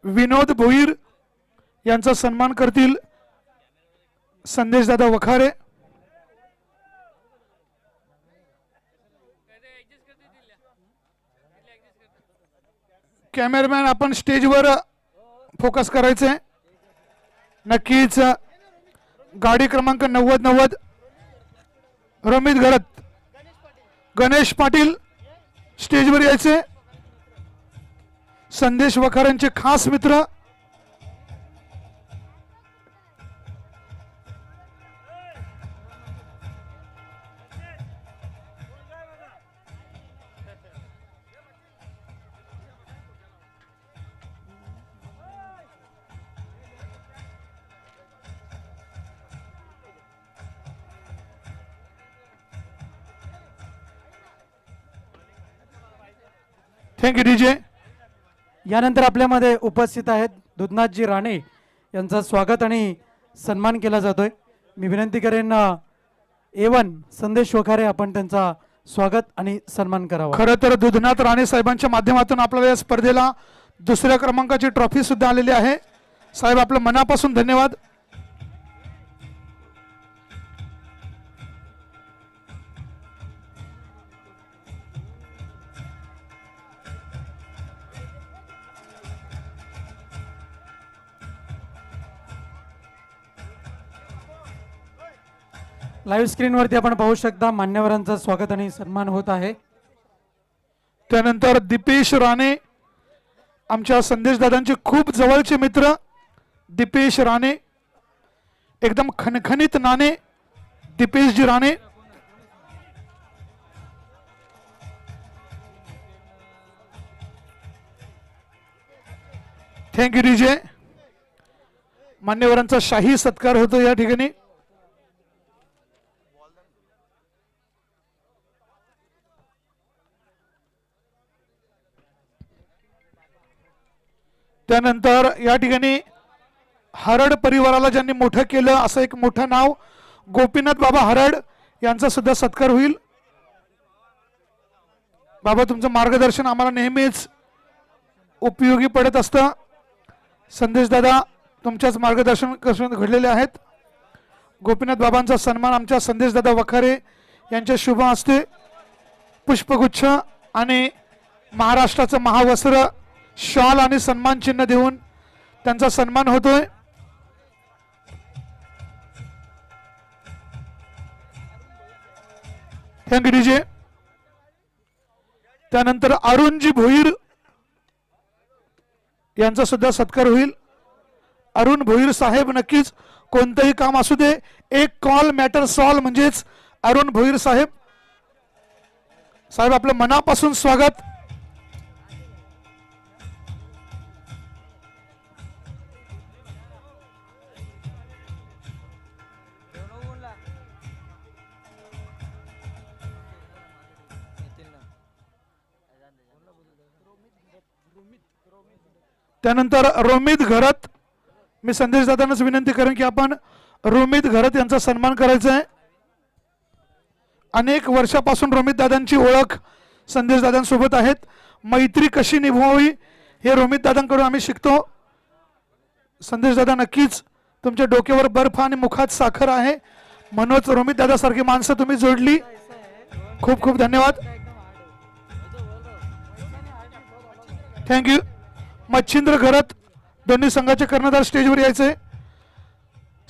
विनोद भोईर यांचा सन्मान करतील संदेश दादा वखारे. कॅमेरामॅन आपण स्टेजवर फोकस करायचे. नक्कीच गाडी क्रमांक 90 रमित घरत गणेश पाटील स्टेजवर यायचे. संदेश वखारेंचे खास मित्र थँक्यू डीजे. यानंतर आपल्यामध्ये उपस्थित आहेत दुधनाथजी राणे यांचं स्वागत आणि सन्मान केला जातोय. मी विनंती करेन A1 संदेश वखारे आपण त्यांचा स्वागत आणि सन्मान करावा. खरं तर दुधनाथ राणे साहेबांच्या माध्यमातून आपल्याला या स्पर्धेला दुसऱ्या क्रमांकाची ट्रॉफी सुद्धा आलेली आहे. साहेब आपलं मनापासून धन्यवाद. लाईव्ह स्क्रीनवरती आपण पाहू शकता मान्यवरांचं स्वागत आणि सन्मान होत आहे. त्यानंतर दीपेश राणे आमच्या संदेश दादांचे खूप जवळचे मित्र. दीपेश राणे एकदम खणखणीत नाणे. Deepeshji Rane thank you DJ. मान्यवरांचा शाही सत्कार होतो या ठिकाणी. त्यानंतर या ठिकाणी हरड परिवाराला ज्यांनी मोठं केलं असं एक मोठं नाव गोपीनाथ बाबा हरड यांचा सुद्धा सत्कार होईल. बाबा तुमचं मार्गदर्शन आम्हाला नेहमीच उपयोगी पडत असतं. संदेश दादा तुमच्याच मार्गदर्शन घडलेले आहेत. गोपीनाथ बाबांचा सन्मान आमच्या संदेश दादा वखारे यांच्या शुभ हस्ते पुष्पगुच्छ आणि महाराष्ट्राचं महावस्त्र शॉल आणि सन्मान चिन्ह देऊन त्यांचा सन्मान होतोय. Thank you DJ. त्यानंतर अरुणजी भोईर यांचा सुद्धा सत्कार होईल. अरुण भोईर साहेब नक्कीच कोणतंही काम असू दे एक कॉल मॅटर सॉल्व म्हणजेच अरुण भोईर साहेब. साहेब आपलं मनापासून स्वागत. त्यानंतर रोमित घरत मी संदेश दादांनाच विनंती करेन की आपण रोमित घरत यांचा सन्मान करायचा आहे. अनेक वर्षापासून रोमित दादांची ओळख संदेश दादांसोबत आहेत. मैत्री कशी निभवावी हे रोमित दादांकडून आम्ही शिकतो. संदेश दादा नक्कीच तुमच्या डोक्यावर बर्फ आणि मुखात साखर आहे म्हणूनच रोमित दादा सारखी माणसं तुम्ही जोडली. खूप खूप धन्यवाद. थँक्यू. मच्छिंद्र घरत दोन्ही संघाचे कर्णधार स्टेजवर यायचे.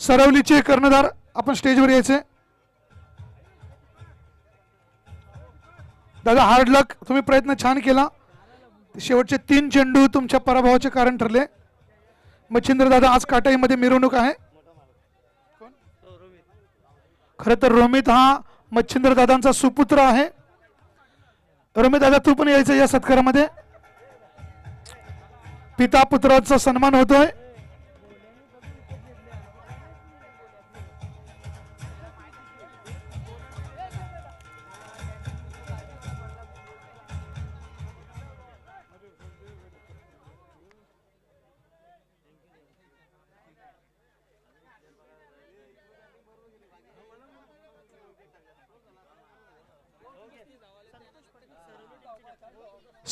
सरवलीचे कर्णधार आपण स्टेजवर यायचे. दादा हार्ड लक. तुम्ही प्रयत्न छान केला. शेवटचे 3 चेंडू तुमच्या पराभवाचे कारण ठरले. मच्छिंद्र दादा आज काटाईमध्ये मिरवणूक आहे. खरं तर रोमित हा मच्छिंद्र दादांचा सुपुत्र आहे. रोमित दादा तू पण यायचं या सत्कारामध्ये. पिता पुत्राचा सन्मान होतोय.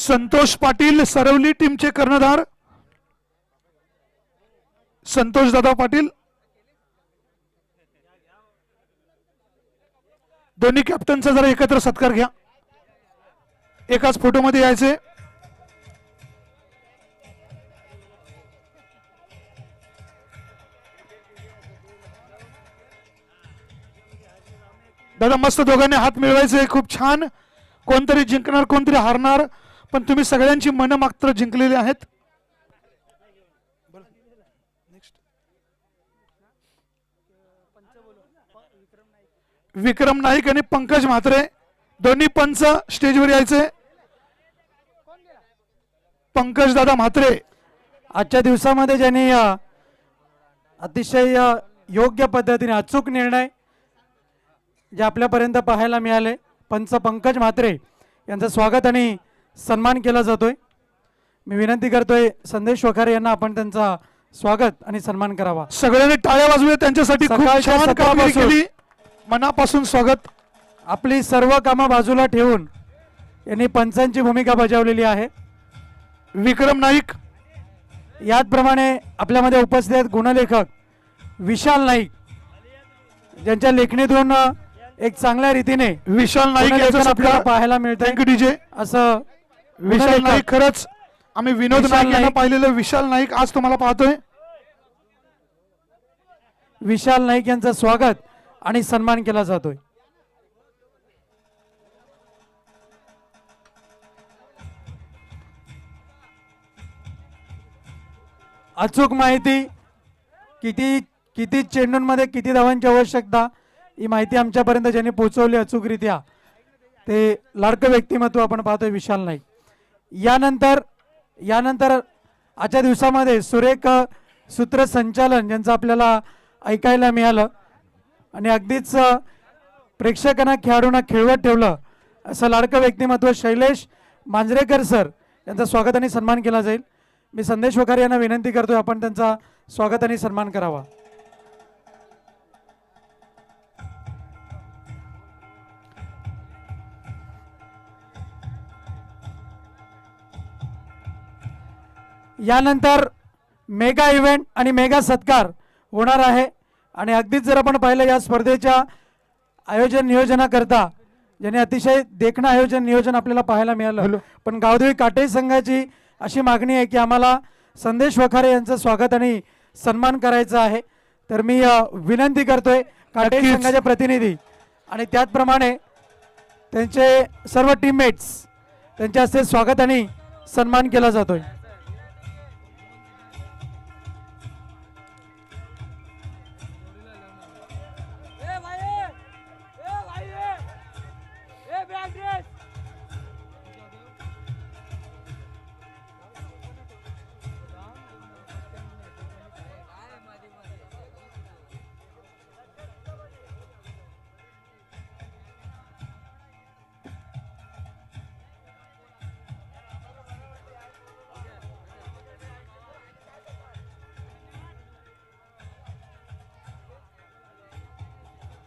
संतोष पाटील सरवली टीमचे कर्णधार संतोष दादा पाटील, दोन्ही कॅप्टनचा जरा एकत्र सत्कार घ्या, एकाच फोटोमध्ये यायचे. दादा मस्त दोघांनी हात मिळवायचे, खूप छान. कोणतरी जिंकणार कोणतरी हारणार, पण तुम्ही सगळ्यांची मन मात्र जिंकलेली आहेत. विक्रम नाईक आणि पंकज म्हात्रे दोन्ही पंच स्टेजवर यायचे. पंकज दादा म्हात्रे आजच्या दिवसामध्ये ज्यांनी अतिशय योग्य पद्धतीने अचूक निर्णय जे आपल्यापर्यंत पाहायला मिळाले, पंच पंकज म्हात्रे यांचं स्वागत आणि सन्मान केला जातोय. मी विनंती करतोय संदेश वखारे यांना आपण त्यांचा स्वागत आणि सन्मान करावा. सगळ्यांनी टाळ्या वाजवूया त्यांच्यासाठी. खूप सकाळच्या छान कामगिरी सकाळपासून केली, मनापासून स्वागत. आपली सर्व कामं बाजूला ठेवून यांनी पंचांची भूमिका बजावलेली आहे. विक्रम नाईक याचप्रमाणे आपल्यामध्ये उपस्थित आहेत गुणलेखक विशाल नाईक, ज्यांच्या लेखणीतून एक चांगल्या रीतीने विशाल नाईक गुणलेखन यांचा आपल्याला सत्कार. पाहायला मिळतंय. Thank you DJ. असं विशाल गुणलेखक नाईक, खरंच आम्ही विनोद विशाल नाईक यांना नाईक. पाहिलेलं. विशाल नाईक आज तुम्हाला पाहतोय. विशाल नाईक यांचं स्वागत आणि सन्मान केला जातोय. अचूक माहिती, किती किती चेंडूंमध्ये किती धावांची आवश्यकता, ही माहिती आमच्यापर्यंत ज्यांनी पोहोचवली अचूकरित्या, ते लाडकं व्यक्तिमत्व आपण पाहतोय विशाल नाईक. यानंतर आजच्या दिवसामध्ये सुरेख सूत्रसंचालन ज्यांचं आपल्याला ऐकायला मिळालं आणि अगदीच प्रेक्षकांना खेळाडूंना खेळवत ठेवलं असं लाडकं व्यक्तिमत्व शैलेश मांजरेकर सर यांचा स्वागत आणि सन्मान केला जाईल. मी संदेश वखारे यांना विनंती करतोय आपण त्यांचा स्वागत आणि सन्मान करावा. यानंतर मेगा इव्हेंट आणि मेगा सत्कार होणार आहे. आणि अगदीच जर आपण पाहिलं या स्पर्धेच्या आयोजन नियोजनाकरता ज्याने अतिशय देखणं आयोजन नियोजन आपल्याला पाहायला मिळालं, पण गावदेवी काटे संघाची अशी मागणी आहे की आम्हाला संदेश वखारे यांचं स्वागत आणि सन्मान करायचा आहे. तर मी विनंती करतोय काटे संघाचे प्रतिनिधी आणि त्याचप्रमाणे त्यांचे सर्व टीममेट्स त्यांच्या हस्ते स्वागत आणि सन्मान केला जातोय.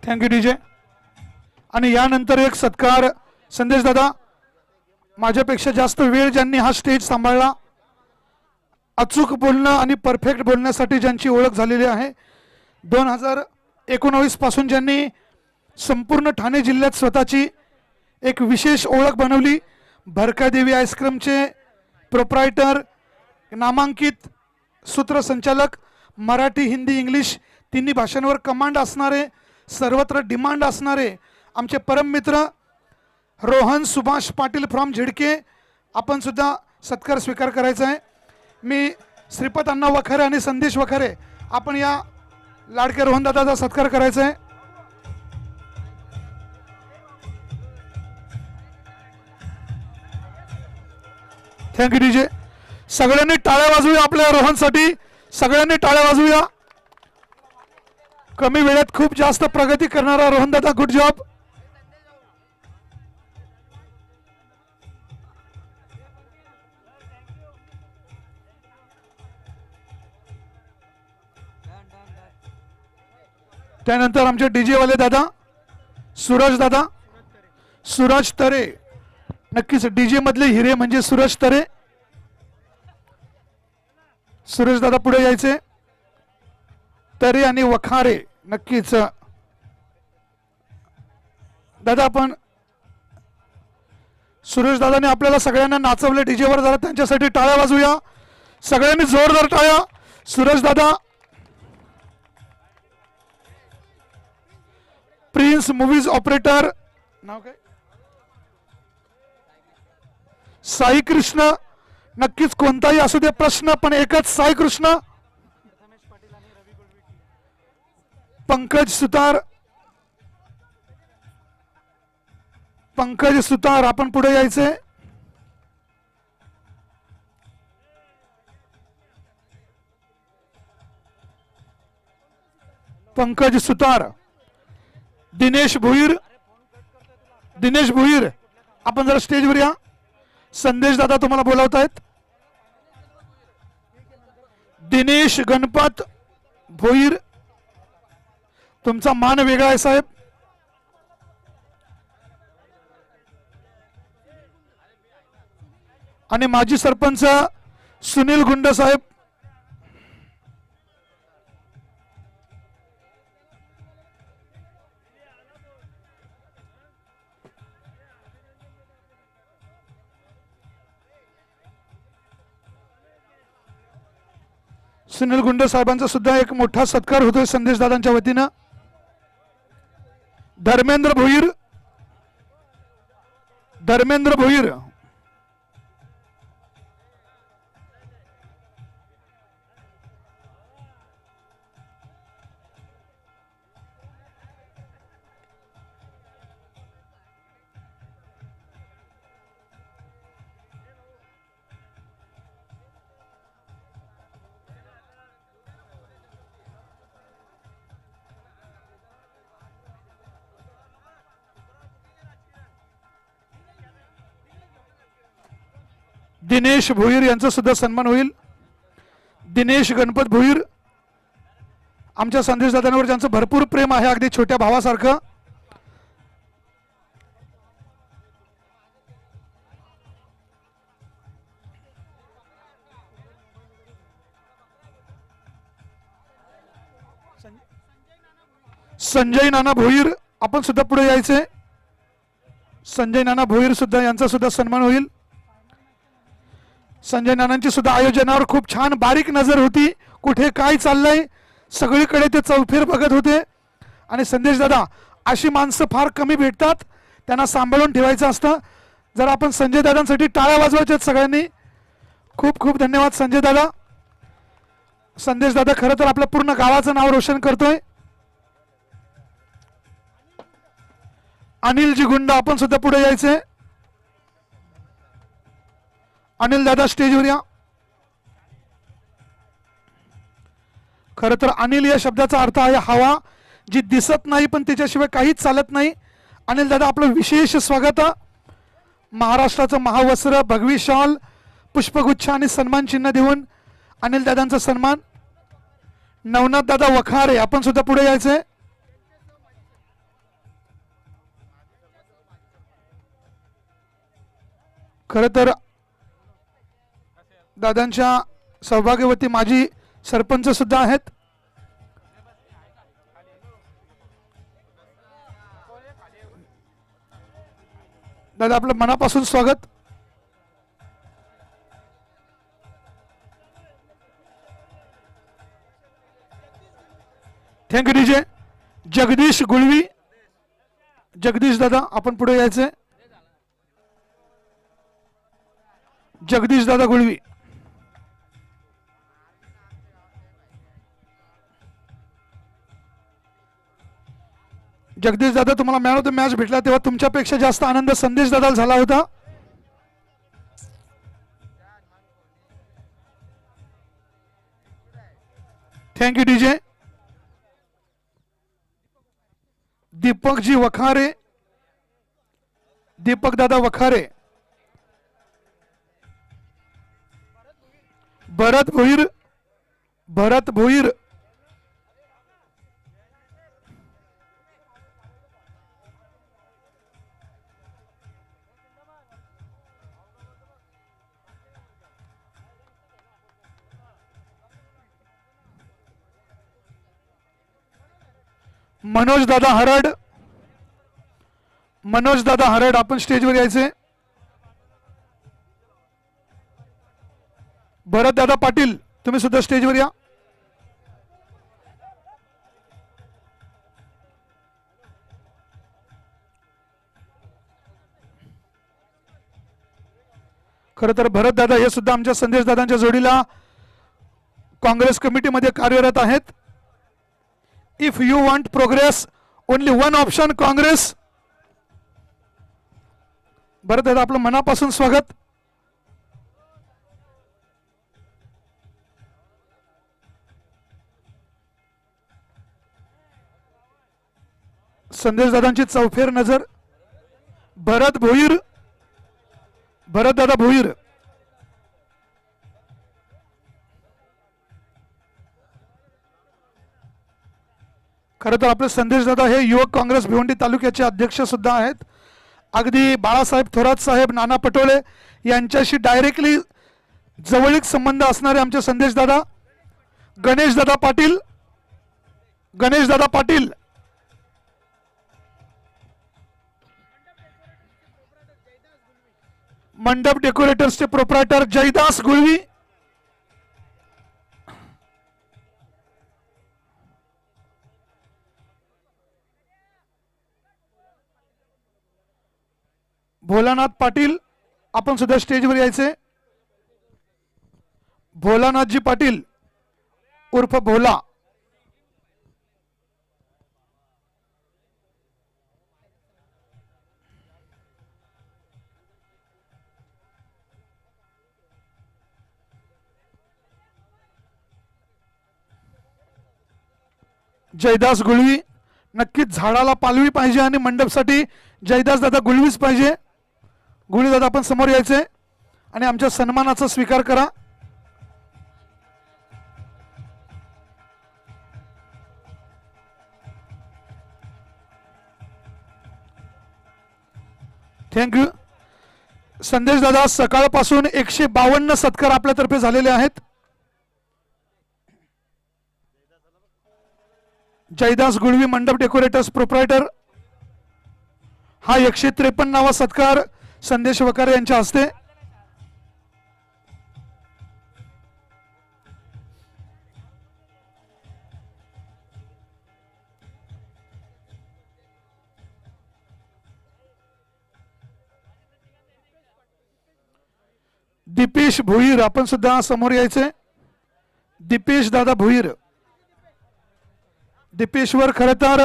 Thank you DJ. आणि यानंतर एक सत्कार. संदेश दादा, माझ्यापेक्षा जास्त वेळ ज्यांनी हा स्टेज सांभाळला, अचूक बोलणं आणि परफेक्ट बोलण्यासाठी ज्यांची ओळख झालेली आहे, 2019 पासून ज्यांनी संपूर्ण ठाणे जिल्ह्यात स्वतःची एक विशेष ओळख बनवली, भरकादेवी आईस्क्रीमचे प्रोप्रायटर, नामांकित सूत्रसंचालक, मराठी हिंदी इंग्लिश तिन्ही भाषांवर कमांड असणारे, सर्वत्र डिमांड असणारे आमचे परम मित्र रोहन सुभाष पाटील फ्रॉम झिडके, आपण सुद्धा सत्कार स्वीकार करायचा आहे. मी श्रीपत अण्णा वखारे आणि संदेश वखारे, आपण या लाडके रोहन दादाचा सत्कार करायचा आहे. Thank you DJ. सगळ्यांनी टाळ्या वाजवूया आपल्या रोहनसाठी, सगळ्यांनी टाळ्या वाजवूया. कमी वेळात खूप जास्त प्रगती करणारा रोहन दादा, गुड जॉब. त्यानंतर आमचे डीजे वाले दादा सूरज दादा, सूरज तरे, नक्कीच डीजे मधले हिरे म्हणजे सूरज तरे. सूरज दादा पुढे यायचे. तरे आणि वखारे नक्कीच. दादा आपण सुरेश दादाने आपल्याला सगळ्यांना नाचवले डीजेवर. जरा त्यांच्यासाठी टाळ्या वाजूया सगळ्यांनी, जोरदार टाळ्या. Suresh Dada, prince movies operator, नाव काय, साई कृष्ण. नक्कीच कोणताही असू दे प्रश्न, पण एकच साई कृष्ण. पंकज सुतार, पंकज सुतार आपण पुढे यायचे. पंकज सुतार. दिनेश भोईर, दिनेश भोईर आपण जरा स्टेजवर या. संदेश दादा तुम्हाला बोलावतायत. दिनेश गणपत भोईर, तुमचा मान वेगळा आहे साहेब. आणि माजी सरपंच सुनील गुंड साहेब. सुनील गुंड साहेबांचा सुद्धा एक मोठा सत्कार होतोय संदेश दादांच्या वतीनं. धर्मेंद्र भोईर, धर्मेंद्र भोईर. दिनेश भोईर यांचा सुद्धा सन्मान होईल. दिनेश गणपत भोईर, आमच्या संदेश दादांवर ज्यांचं भरपूर प्रेम आहे, अगदी छोट्या भावासारखं. संजय नाना भोईर आपण सुद्धा पुढे यायचे. संजय नाना भोईर सुद्धा यांचा सुद्धा सन्मान होईल. संजय नानांची सुद्धा आयोजनावर खूप छान बारीक नजर होती. कुठे काय चाललंय सगळीकडे ते चौफेर बघत होते. आणि संदेश दादा, अशी माणसं फार कमी भेटतात, त्यांना सांभाळून ठेवायचं असतं. जर आपण संजय दादांसाठी टाळ्या वाजवायच्या सगळ्यांनी. खूप खूप धन्यवाद संजय दादा. संदेश दादा खरं तर आपल्या पूर्ण गावाचं नाव रोशन करतोय. अनिलजी गुंड आपण सुद्धा पुढे यायचे. अनिल दादा स्टेजवर या. खरं तर अनिल या शब्दाचा अर्थ आहे हवा, जी दिसत नाही पण त्याच्याशिवाय काहीच चालत नाही. अनिल दादा आपलं विशेष स्वागत. महाराष्ट्राचं महावस्त्र, भगवी शॉल, पुष्पगुच्छ आणि सन्मान चिन्ह देऊन अनिल दादांचा सन्मान. नवनाथ दादा वखारे आपण सुद्धा पुढे यायचे. खरं तर दादांच्या सौभाग्यवती माजी सरपंच सुद्धा आहेत. दादा आपलं मनापासून स्वागत. Thank you DJ. जगदीश गुळवी, जगदीश दादा आपण पुढे यायचे. जगदीश दादा गुळवी. जगदीश दादा, तुम्हाला मॅन ऑफ द मॅच भेटला तेव्हा तुमच्यापेक्षा जास्त आनंद संदेश दादाला झाला होता. Thank you DJ. दीपकजी वखारे, दीपक दादा वखारे. भरत भोईर, भरत भोईर. मनोज दादा हरड, मनोज दादा हरड आपण स्टेजवर यायचे. भरत दादा पाटील तुम्ही सुद्धा स्टेजवर या. खरं तर भरत दादा हे सुद्धा आमच्या संदेश दादांच्या जोडीला काँग्रेस कमिटीमध्ये कार्यरत आहेत. If you want progress only one option Congress. Bharat दादा आपलं मनापासून स्वागत. संदेश दादांची चौफेर नजर. भरत भोईर, भरत दादा भोईर. खरं तर आपले संदेश दादा हे युवक काँग्रेस भिवंडी तालुक्याचे अध्यक्ष सुद्धा आहेत. अगदी बाळासाहेब थोरात साहेब, नाना पटोले यांच्याशी डायरेक्टली जवळीक संबंध असणारे आमचे संदेश दादा. गणेश दादा पाटील, गणेश दादा पाटील. मंडप डेकोरेटर्सचे प्रोप्रायटर जयदास गुळवी. भोलानाथ पाटील आपण सुद्धा स्टेजवर यायचे. भोलानाथजी पाटील उर्फ भोला. जयदास गुळवी. नक्कीच झाडाला पालवी पाहिजे आणि मंडपसाठी जयदास दादा गुळवीच पाहिजे. गुळवी दादा आपण समोर यायचे आणि आमच्या सन्मानाचा स्वीकार करा. थँक्यू. संदेश दादा सकाळपासून 152 सत्कार आपल्यातर्फे झालेले आहेत. जयदास गुळवी मंडप डेकोरेटर्स प्रोप्रायटर. हा 153वा सत्कार संदेश वकारे यांच्या हस्ते. दीपेश भोईर आपण सुद्धा समोर यायचे. दीपेश दादा भोईर. दीपेशवर खरं तर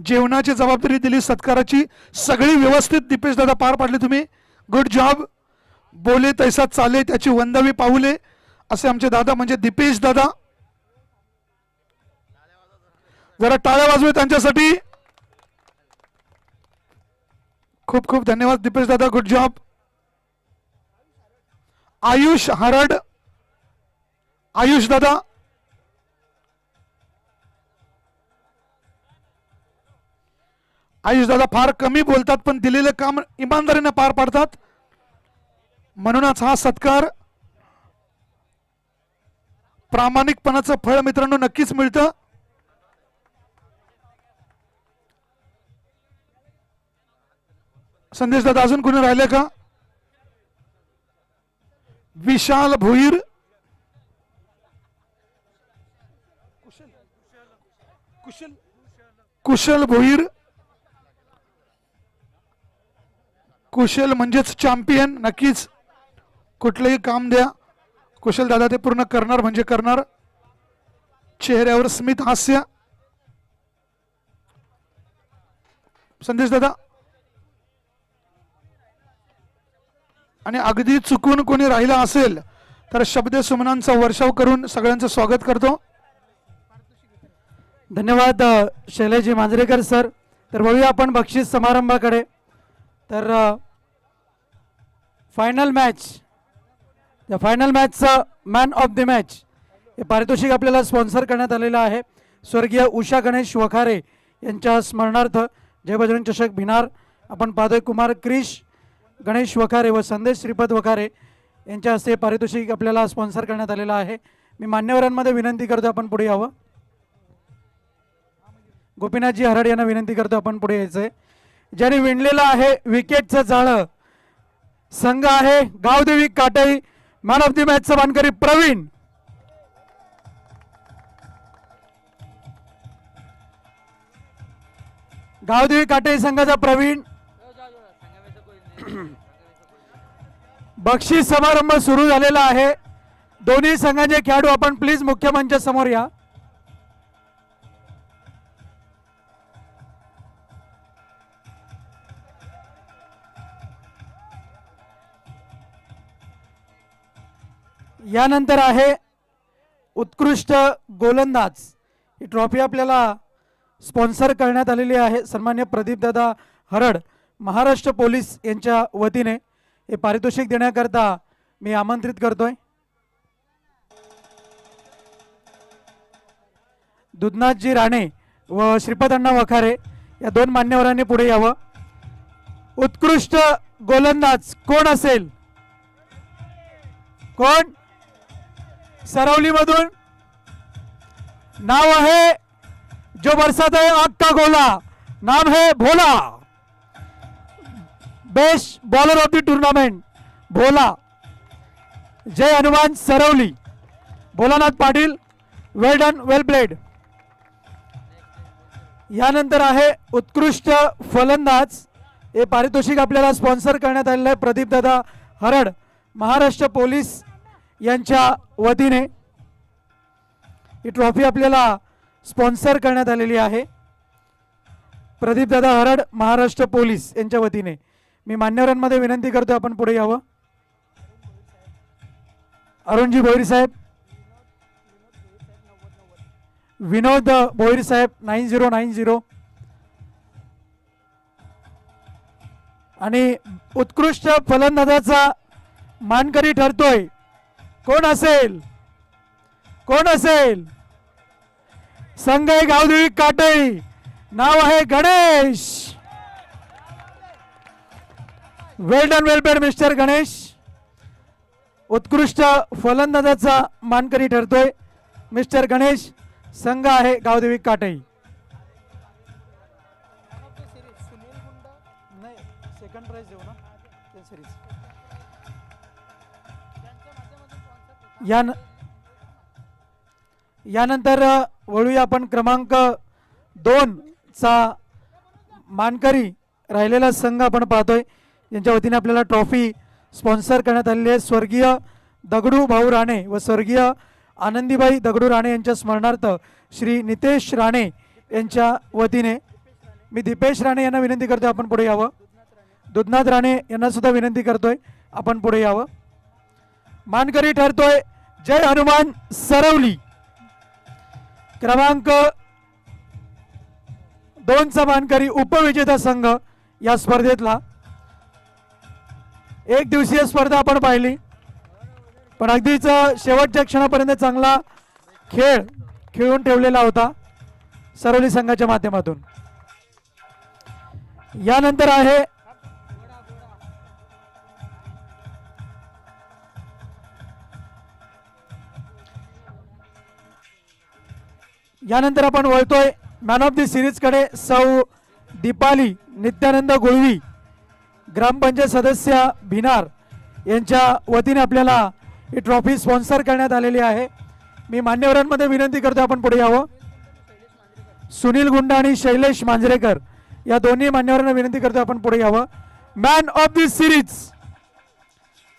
जेवणाची जबाबदारी दिली, सत्काराची सगळी व्यवस्थित दीपेश दादा पार पाडले तुम्ही. Good job. बोले तैसा चाले त्याची वंदावी पाऊले असे आमचे दादा म्हणजे दीपेश दादा. जरा टाळ्या वाजवे त्यांच्यासाठी. खूप खूप धन्यवाद दीपेश दादा. Good job. आयुष हरड. आयुष दादा. आयुष दादा फार कमी बोलतात पण दिलेले काम इमानदारीने पार पाडतात, म्हणूनच हा सत्कार प्रामाणिकपणाचं फळ मित्रांनो नक्कीच मिळतं. संदेश दादा अजून कोणी राहिले का? विशाल भोईर. कुशल भोईर. कुशल म्हणजेच चॅम्पियन. नक्कीच कुठलंही काम द्या कुशल दादा ते पूर्ण करणार म्हणजे करणार. चेहऱ्यावर स्मित हास्य. संदेश दादा. आणि अगदी चुकून कोणी राहिला असेल तर शब्द सुमनांचा वर्षाव करून सगळ्यांचं स्वागत करतो. धन्यवाद शैलेशजी मांजरेकर सर. तर वळूया आपण बक्षीस समारंभाकडे. तर फायनल मॅच, त्या फायनल मॅचचा मॅन ऑफ द मॅच हे पारितोषिक आपल्याला स्पॉन्सर करण्यात आलेलं आहे. स्वर्गीय उषा गणेश वखारे यांच्या स्मरणार्थ जय बजरंग चषक भिनार आपण पाहतोय. कुमार क्रिश गणेश वखारे व संदेश श्रीपद वखारे यांच्या हस्ते पारितोषिक आपल्याला स्पॉन्सर करण्यात आलेलं आहे. मी मान्यवरांमध्ये विनंती करतो आपण पुढे यावं. गोपीनाथजी हरड यांना विनंती करतो आपण पुढे यायचंय. ज्याने विणलेलं आहे विकेटचं जाळं संघ आहे गावदेवी काटई. मॅन ऑफ द मॅचचा मानकरी प्रवीण. गावदेवी काटई संघाचा प्रवीण. बक्षीस समारंभ सुरू झालेला आहे. दोन्ही संघाचे खेळाडू आपण प्लीज मुख्य मंचासमोर या. यानंतर आहे उत्कृष्ट गोलंदाज. ही ट्रॉफी आपल्याला स्पॉन्सर करण्यात आलेली आहे सन्मान्य प्रदीपदादा हरड महाराष्ट्र पोलीस यांच्या वतीने. हे पारितोषिक देण्याकरता मी आमंत्रित करतोय. दुधनाथजी राणे व श्रीपद अण्णा वखारे या दोन मान्यवरांनी पुढे यावं. उत्कृष्ट गोलंदाज कोण असेल? कोण? सरवली मधून नाव आहे जो बरसाता है आग का गोला. नाम है Bhola. Best bowler of the tournament Bhola. Jai Hanuman Saravali. Bholanath Patil well done well played. यानंतर आहे उत्कृष्ट फलंदाज. हे पारितोषिक आपल्याला स्पॉन्सर करण्यात आलेलं आहे प्रदीपदादा हरड महाराष्ट्र पोलीस यांच्या वतीने. ही ट्रॉफी आपल्याला स्पॉन्सर करण्यात आलेली आहे प्रदीपदादा हरड महाराष्ट्र पोलीस यांच्या वतीने. मी मान्यवरांमध्ये विनंती करतो आपण पुढे यावं. अरुणजी भोईर साहेब. विनोद भोईर साहेब 9090. आणि उत्कृष्ट फलंदाजाचा मानकरी ठरतोय. कोण असेल? कोण असेल? संघ आहे गावदेवी काटई. नाव आहे गणेश. वेल done well played mister Ganesh. उत्कृष्ट फलंदाजाचा मानकरी ठरतोय मिस्टर गणेश. संघ आहे गावदेवी काटई. सेकंड प्राइज देऊ ना यानंतर वळूया आपण क्रमांक 2 चा मानकरी राहिलेला संघ आपण पाहतोय ज्यांच्या वतीने आपल्याला ट्रॉफी स्पॉन्सर करण्यात आलेली आहे. स्वर्गीय दगडू भाऊ राणे व स्वर्गीय आनंदीबाई दगडू राणे यांच्या स्मरणार्थ श्री नितेश राणे यांच्या वतीने. मी दीपेश राणे यांना विनंती करतोय आपण पुढे यावं. दुधनाथ राणे यांना सुद्धा विनंती करतोय आपण पुढे यावं. मानकरी ठरतोय जय हनुमान सरवली. क्रमांक 2 चा मानकरी उपविजेता संघ या स्पर्धेतला. एक दिवसीय स्पर्धा आपण पाहिली पण अगदीच शेवटच्या क्षणापर्यंत चांगला खेळ खेळून ठेवलेला होता सरवली संघाच्या माध्यमातून. यानंतर आहे आपण वळतोय मॅन ऑफ द सिरीज कडे. सौ दीपाली नित्यानंद गुळवी ग्रामपंचायत सदस्य भिनार यांच्या वतीने आपल्याला ही ट्रॉफी स्पॉन्सर करण्यात आलेली आहे. मी मान्यवरांमध्ये विनंती करतो आपण पुढे यावं. सुनील गुंड आणि शैलेश मांजरेकर या दोन्ही मान्यवरांना विनंती करतो आपण पुढे यावं. मॅन ऑफ द सिरीज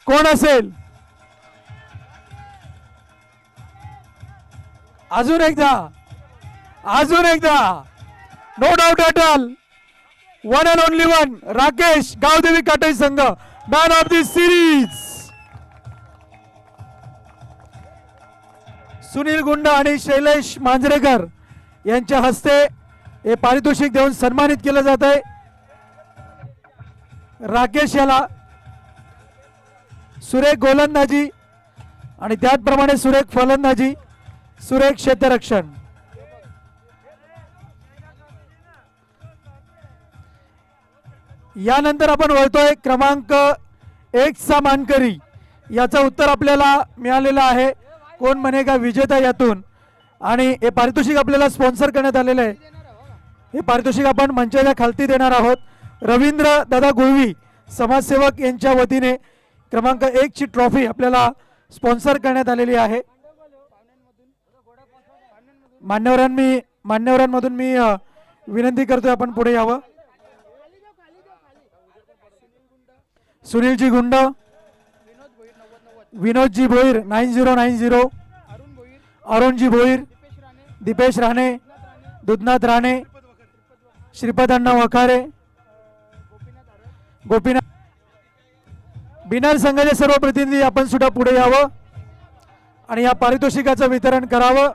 कोण असेल? अजून एकदा no doubt at all. One and only one Rakesh Gavdevi Katai संघ man of the series. Sunil Gund आणि शैलेश मांजरेकर यांच्या हस्ते हे पारितोषिक देऊन सन्मानित केलं जात आहे. राकेश याला सुरेख गोलंदाजी आणि त्याचप्रमाणे सुरेख फलंदाजी सुरेख क्षेत्ररक्षण. यानंतर आपण वळतोय क्रमांक 1 चा मानकरी. याचं उत्तर आपल्याला मिळालेलं आहे कोण बनेगा विजेता यातून. आणि हे पारितोषिक आपल्याला स्पॉन्सर करण्यात आलेलं आहे हे पारितोषिक आपण मंचाच्या खालती देणार आहोत। रवींद्र दादा गुळवी समाजसेवक यांच्या वतीने क्रमांक 1 ची ट्रॉफी आपल्याला स्पॉन्सर करण्यात आलेली आहे। मान्यवरांमधून मी विनंती करतोय आपण पुढे यावं। सुनीलजी गुंड, विनोदजी भोईर 9090, अरुणजी भोईर, दीपेश राणे, दुधनाथ राणे, श्रीपद अण्णा वखारे, गोपीनाथ। बिनार संघाचे सर्व प्रतिनिधी आपण सुद्धा पुढे यावं आणि या पारितोषिकाचं वितरण करावं।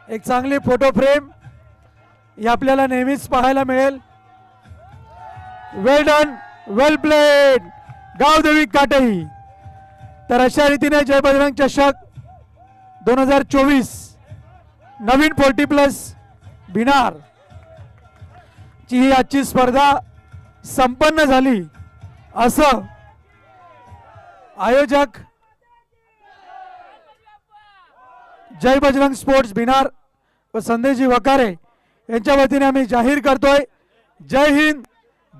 एक चांगली फोटो फ्रेम ही आपल्याला नेहमीच पाहायला मिळेल। वेल डन, वेल प्लेड गावदेवी काटई। तर अशा रीतीने जय बजरंग चषक 2024 नवीन 40+ बिनार ची ही आजची स्पर्धा संपन्न झाली असं आयोजक जय बजरंग स्पोर्ट्स बिनार व संदेशजी वकारे यांच्या वतीने आम्ही जाहीर करतोय। जय हिंद,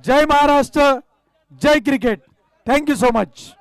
जय महाराष्ट्र, जय क्रिकेट। Thank you so much.